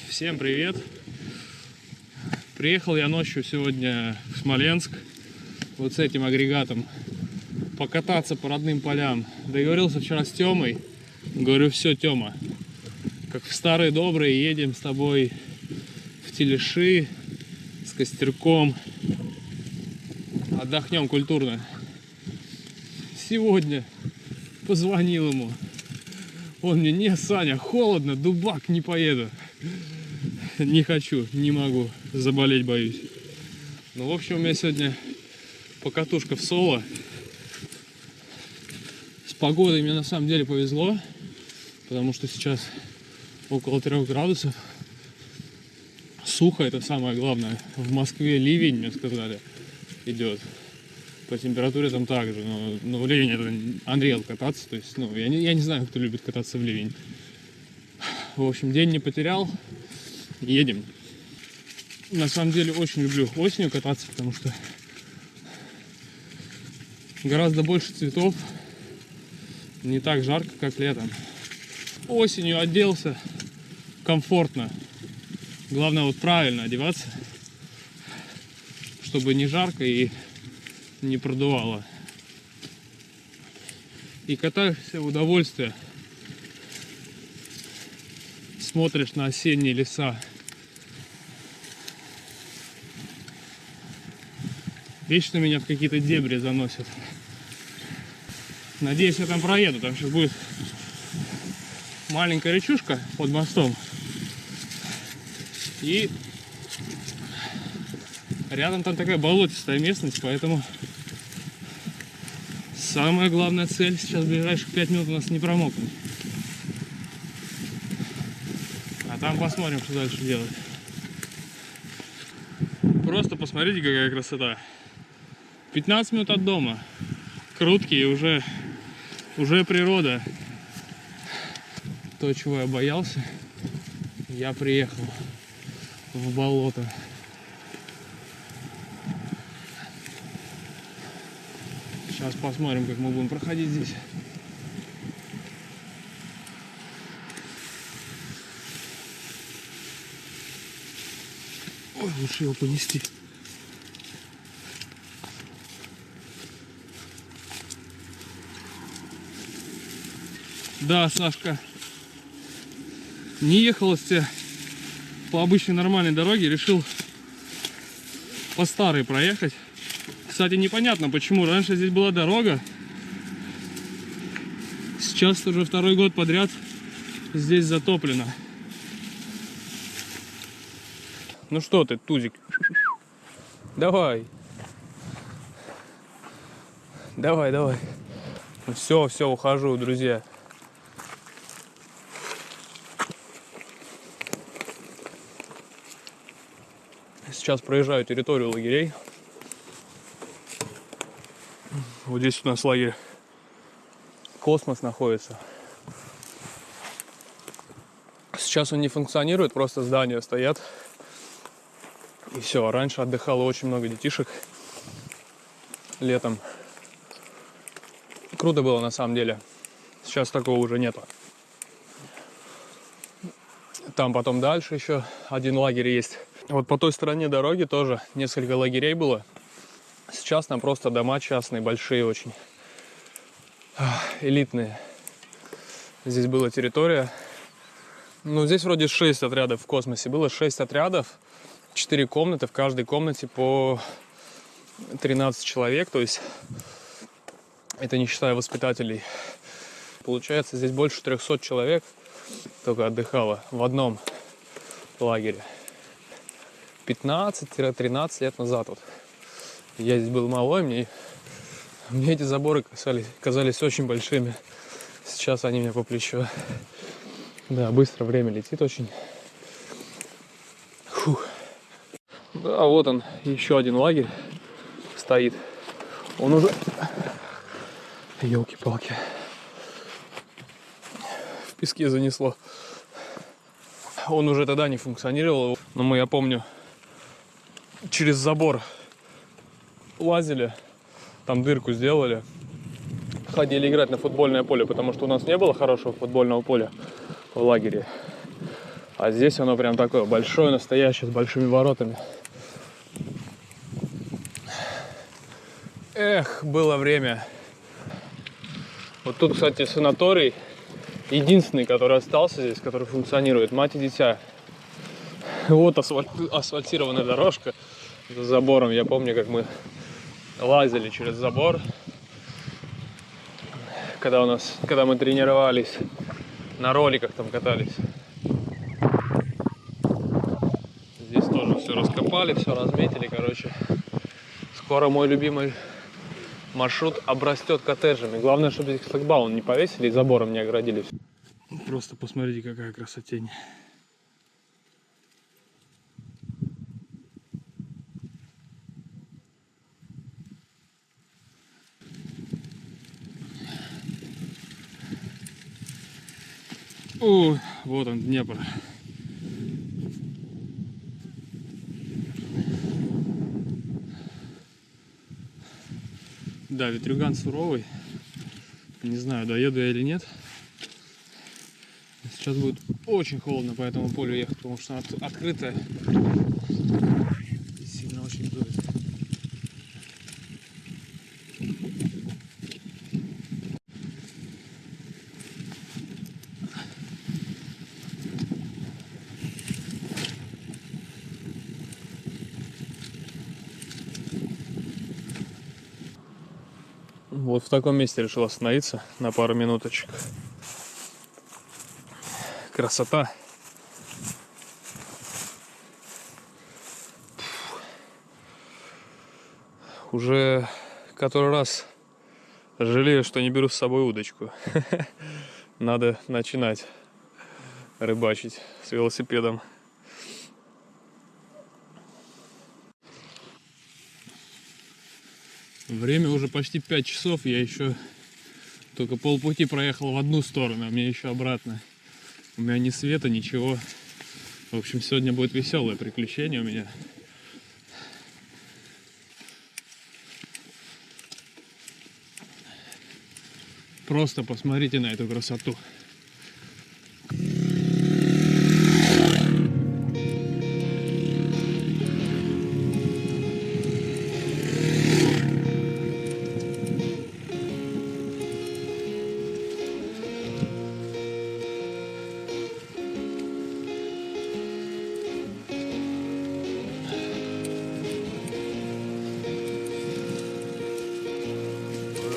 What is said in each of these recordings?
Всем привет! Приехал я ночью сегодня в Смоленск вот с этим агрегатом покататься по родным полям. Договорился вчера с Тёмой. Говорю, все, Тёма, как в старые добрые, едем с тобой в Телеши с костерком. Отдохнем культурно. Сегодня позвонил ему. Он мне: не, Саня, холодно, Дубак, не поеду. Не хочу, не могу, заболеть боюсь. Ну, в общем, у меня сегодня покатушка в соло. С погодой мне на самом деле повезло, потому что сейчас около 3 градусов. Сухо, это самое главное. В Москве ливень, мне сказали, идет. По температуре там так же, но в ливень это unreal кататься. То есть, я не знаю, кто любит кататься в ливень. В общем, день не потерял. Едем. На самом деле очень люблю осенью кататься, потому что гораздо больше цветов, не так жарко, как летом. Осенью оделся комфортно. Главное вот правильно одеваться, чтобы не жарко и не продувало. И катаешься в удовольствие. Смотришь на осенние леса. Вечно меня в какие-то дебри заносят. Надеюсь, я там проеду. Там сейчас будет маленькая речушка под мостом. И рядом там такая болотистая местность, поэтому самая главная цель сейчас в ближайших 5 минут у нас не промокнуть. А там посмотрим, что дальше делать. Просто посмотрите, какая красота. 15 минут от дома. Крутки, и уже природа. То, чего я боялся, я приехал в болото. Сейчас посмотрим, как мы будем проходить здесь. Ой, лучше его понести. Да, Сашка, не ехалось тебе по обычной нормальной дороге, решил по старой проехать. Кстати, непонятно, почему раньше здесь была дорога, сейчас уже 2-й год подряд здесь затоплено. Ну что ты, тузик, давай, давай. Ну все, ухожу, друзья. Сейчас проезжаю территорию лагерей. Вот здесь у нас лагерь Космос находится. Сейчас он не функционирует, просто здания стоят. И все, раньше отдыхало очень много детишек летом. Круто было на самом деле. Сейчас такого уже нету. Там потом дальше еще один лагерь есть. Вот по той стороне дороги тоже несколько лагерей было. Сейчас там просто дома частные, большие очень. Элитные. Здесь была территория. Ну, здесь вроде 6 отрядов в Космосе. Было 6 отрядов. 4 комнаты. В каждой комнате по 13 человек. То есть, это не считая воспитателей. Получается, здесь больше 300 человек только отдыхало в одном лагере. 15-13 лет назад. Вот. Я здесь был малой, мне эти заборы казались очень большими. Сейчас они мне по плечу. Да, быстро время летит очень. Фух. Да, вот он, еще один лагерь стоит. Он уже... Ёлки-палки. В песке занесло. Он уже тогда не функционировал. Но я помню, через забор лазили, там дырку сделали, ходили играть на футбольное поле, потому что у нас не было хорошего футбольного поля в лагере. А здесь оно прям такое большое, настоящее, с большими воротами. Эх, было время. Вот тут, кстати, санаторий. Единственный, который остался здесь, который функционирует. Мать и дитя. Вот асфальтированная дорожка за забором. Я помню, как мы лазили через забор, когда мы тренировались, на роликах там катались. Здесь тоже все раскопали, все разметили, короче. Скоро мой любимый маршрут обрастет коттеджами. Главное, чтобы здесь шлагбаум не повесили и забором не оградили. Просто посмотрите, какая красотень. О, вот он, Днепр. Да, ветрюган суровый. Не знаю, доеду я или нет. Сейчас будет очень холодно по этому полю ехать, потому что оно открытое. Сильно очень дует. Вот в таком месте решил остановиться на пару минуточек. Красота. Уже который раз жалею, что не беру с собой удочку. Надо начинать рыбачить с велосипедом. Время уже почти 5 часов, я еще только полпути проехал в одну сторону, а мне еще обратно. У меня ни света, ничего. В общем, сегодня будет веселое приключение у меня. Просто посмотрите на эту красоту.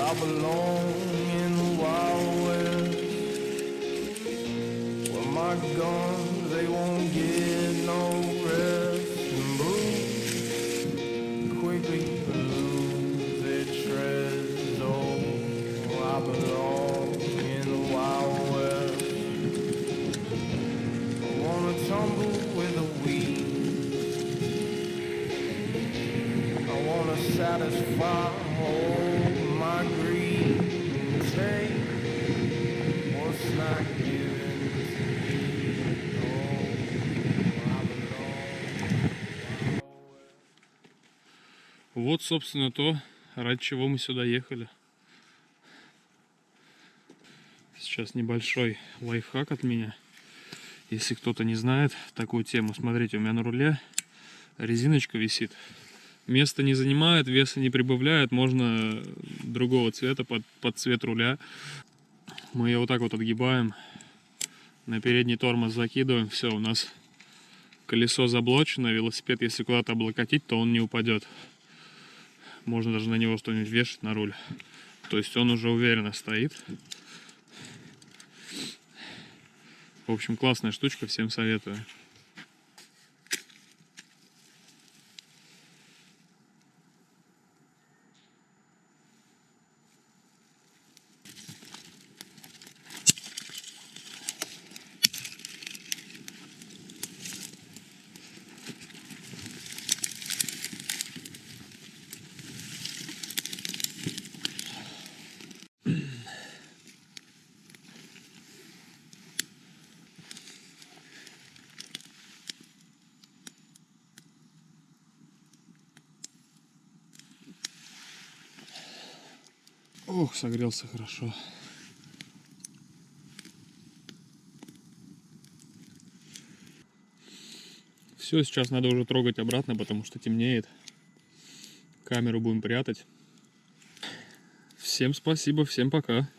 I belong in the Wild West, where my guns, they won't get no rest, and boots quickly lose their treads. Oh, I belong in the Wild West. I wanna tumble with the weed, I wanna satisfy my greed and take what's not given to me. Oh, I belong. Вот, собственно, то, ради чего мы сюда ехали. Сейчас небольшой лайфхак от меня. Если кто-то не знает такую тему, смотрите, у меня на руле резиночка висит. Место не занимает, веса не прибавляет, можно другого цвета под цвет руля. Мы ее вот так вот отгибаем, на передний тормоз закидываем, все, у нас колесо заблочено, велосипед, если куда-то облокотить, то он не упадет. Можно даже на него что-нибудь вешать на руль. То есть он уже уверенно стоит. В общем, классная штучка, всем советую. Ох, согрелся хорошо. Все, сейчас надо уже трогать обратно, потому что темнеет. Камеру будем прятать. Всем спасибо, всем пока.